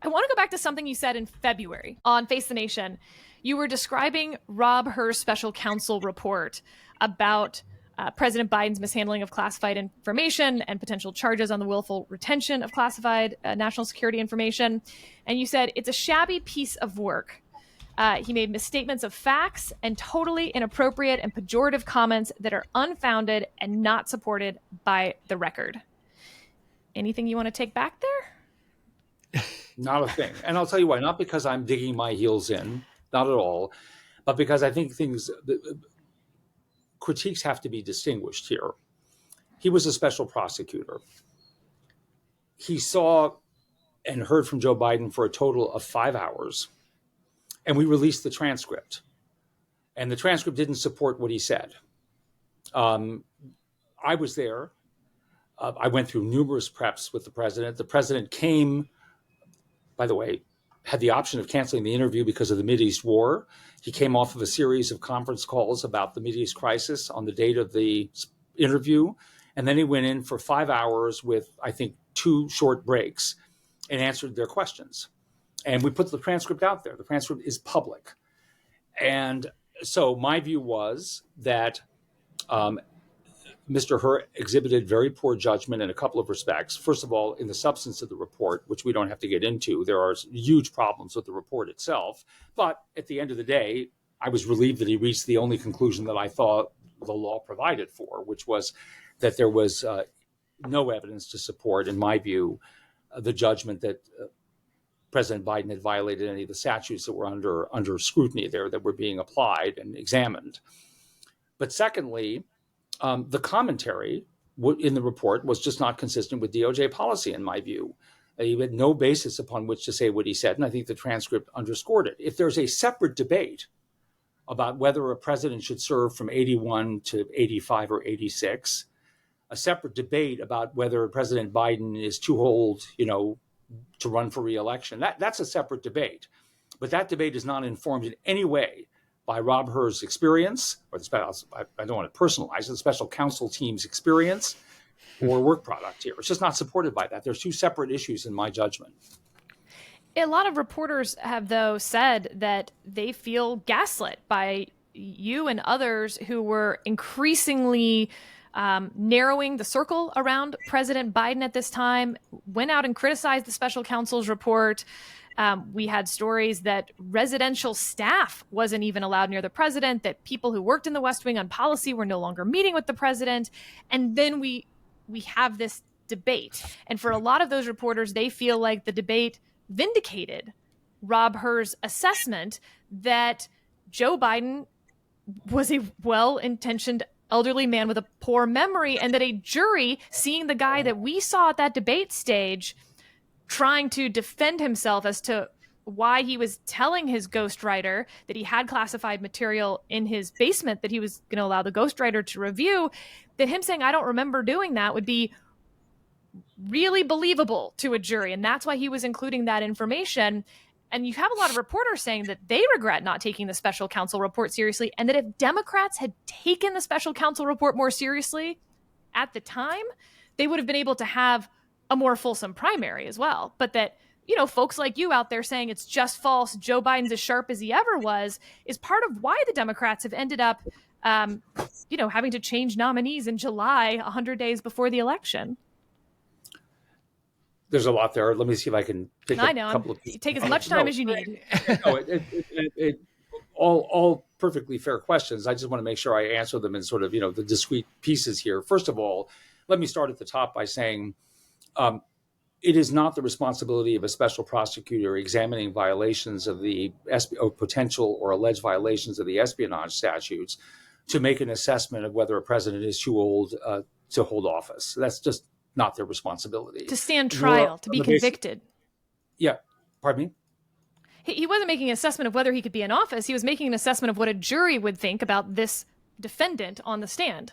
I want to go back to something you said in February on Face the Nation. You were describing Rob Hur's special counsel report about President Biden's mishandling of classified information and potential charges on the willful retention of classified national security information. And you said it's a shabby piece of work. He made misstatements of facts and totally inappropriate and pejorative comments that are unfounded and not supported by the record. Anything you want to take back there? Not a thing. And I'll tell you why. Not because I'm digging my heels in, not at all, but because I think critiques have to be distinguished here. He was a special prosecutor. He saw and heard from Joe Biden for a total of 5 hours, and we released the transcript. And the transcript didn't support what he said. I was there. I went through numerous preps with the president. The president came, by the way, had the option of canceling the interview because of the Mideast war. He came off of a series of conference calls about the Mideast crisis on the date of the interview. And then he went in for 5 hours with, I think, 2 short breaks and answered their questions. And we put the transcript out there. The transcript is public. And so my view was that Mr. Hur exhibited very poor judgment in a couple of respects. First of all, in the substance of the report, which we don't have to get into, there are huge problems with the report itself. But at the end of the day, I was relieved that he reached the only conclusion that I thought the law provided for, which was that there was no evidence to support, in my view, the judgment that President Biden had violated any of the statutes that were under scrutiny there that were being applied and examined. But secondly, the commentary in the report was just not consistent with DOJ policy, in my view. He had no basis upon which to say what he said, and I think the transcript underscored it. If there's a separate debate about whether a president should serve from 81 to 85 or 86, a separate debate about whether President Biden is too old, to run for re-election, that's a separate debate. But that debate is not informed in any way by Rob Hur's experience, or I don't want to personalize it, the special counsel team's experience or work product here. It's just not supported by that. There's 2 separate issues in my judgment. A lot of reporters have, though, said that they feel gaslit by you and others who were increasingly narrowing the circle around President Biden at this time, went out and criticized the special counsel's report. We had stories that residential staff wasn't even allowed near the president, that people who worked in the West Wing on policy were no longer meeting with the president. And then we have this debate. And for a lot of those reporters, they feel like the debate vindicated Rob Hur's assessment that Joe Biden was a well-intentioned elderly man with a poor memory, and that a jury, seeing the guy that we saw at that debate stage trying to defend himself as to why he was telling his ghostwriter that he had classified material in his basement that he was going to allow the ghostwriter to review, that him saying, I don't remember doing that, would be really believable to a jury. And that's why he was including that information. And you have a lot of reporters saying that they regret not taking the special counsel report seriously, and that if Democrats had taken the special counsel report more seriously at the time, they would have been able to have a more fulsome primary as well. But that, folks like you out there saying it's just false, Joe Biden's as sharp as he ever was, is part of why the Democrats have ended up, having to change nominees in July, 100 days before the election. There's a lot there. Let me see if I can take a couple of pieces. Take as much time as you need. All perfectly fair questions. I just want to make sure I answer them in sort of, the discrete pieces here. First of all, let me start at the top by saying it is not the responsibility of a special prosecutor examining violations of the potential or alleged violations of the espionage statutes to make an assessment of whether a president is too old to hold office. That's just not their responsibility. To stand trial, to be convicted. Yeah. Pardon me? He wasn't making an assessment of whether he could be in office. He was making an assessment of what a jury would think about this defendant on the stand.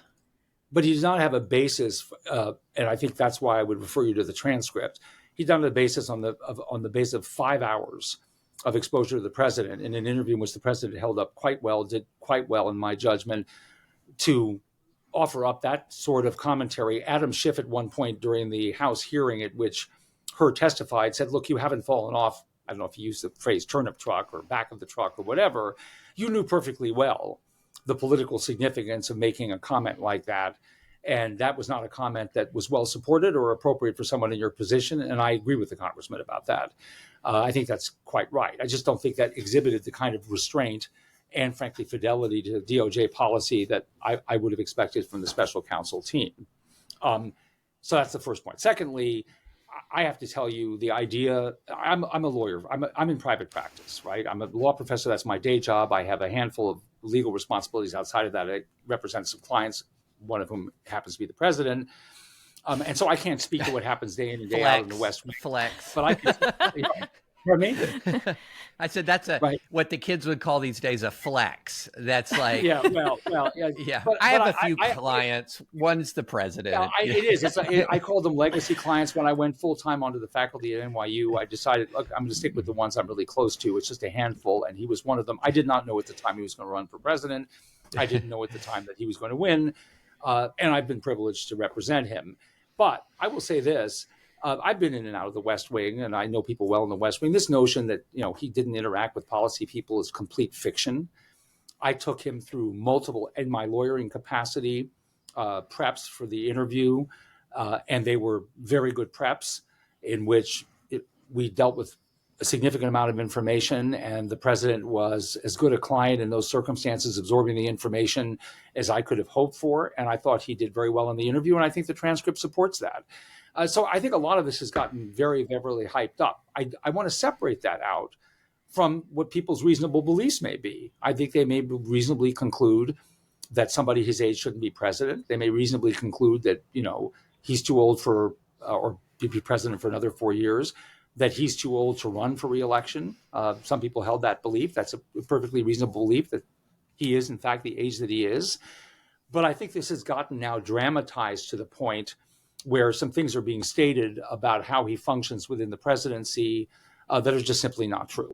But he does not have a basis, and I think that's why I would refer you to the transcript. He's done the basis on the basis of 5 hours of exposure to the president in an interview in which the president did quite well in my judgment, to offer up that sort of commentary. Adam Schiff at one point during the House hearing at which Hur testified, said, look, you haven't fallen off. I don't know if you used the phrase turnip truck or back of the truck or whatever. You knew perfectly well the political significance of making a comment like that. And that was not a comment that was well supported or appropriate for someone in your position. And I agree with the congressman about that. I think that's quite right. I just don't think that exhibited the kind of restraint and, frankly, fidelity to DOJ policy that I would have expected from the special counsel team. So that's the first point. Secondly, I have to tell you the idea. I'm a lawyer. I'm in private practice, right? I'm a law professor. That's my day job. I have a handful of legal responsibilities outside of that. I represent some clients, one of whom happens to be the president. And so I can't speak to what happens day in and day out in the West Wing. Flex. But I can, pardon me? I said that's what the kids would call these days a flex. That's like yeah. Yeah. But I have a few clients. One's the president. Yeah, it is. I call them legacy clients. When I went full time onto the faculty at NYU, I decided, look, I'm going to stick with the ones I'm really close to. It's just a handful, and he was one of them. I did not know at the time he was going to run for president. I didn't know at the time that he was going to win, and I've been privileged to represent him. But I will say this. I've been in and out of the West Wing, and I know people well in the West Wing. This notion that he didn't interact with policy people is complete fiction. I took him through multiple, in my lawyering capacity, preps for the interview, and they were very good preps in which we dealt with a significant amount of information, and the president was as good a client in those circumstances, absorbing the information as I could have hoped for. And I thought he did very well in the interview, and I think the transcript supports that. So I think a lot of this has gotten very, very hyped up. I want to separate that out from what people's reasonable beliefs may be. I think they may reasonably conclude that somebody his age shouldn't be president. They may reasonably conclude that, he's too old for or to be president for another 4 years, that he's too old to run for re-election. Some people held that belief. That's a perfectly reasonable belief that he is, in fact, the age that he is. But I think this has gotten now dramatized to the point where some things are being stated about how he functions within the presidency that are just simply not true.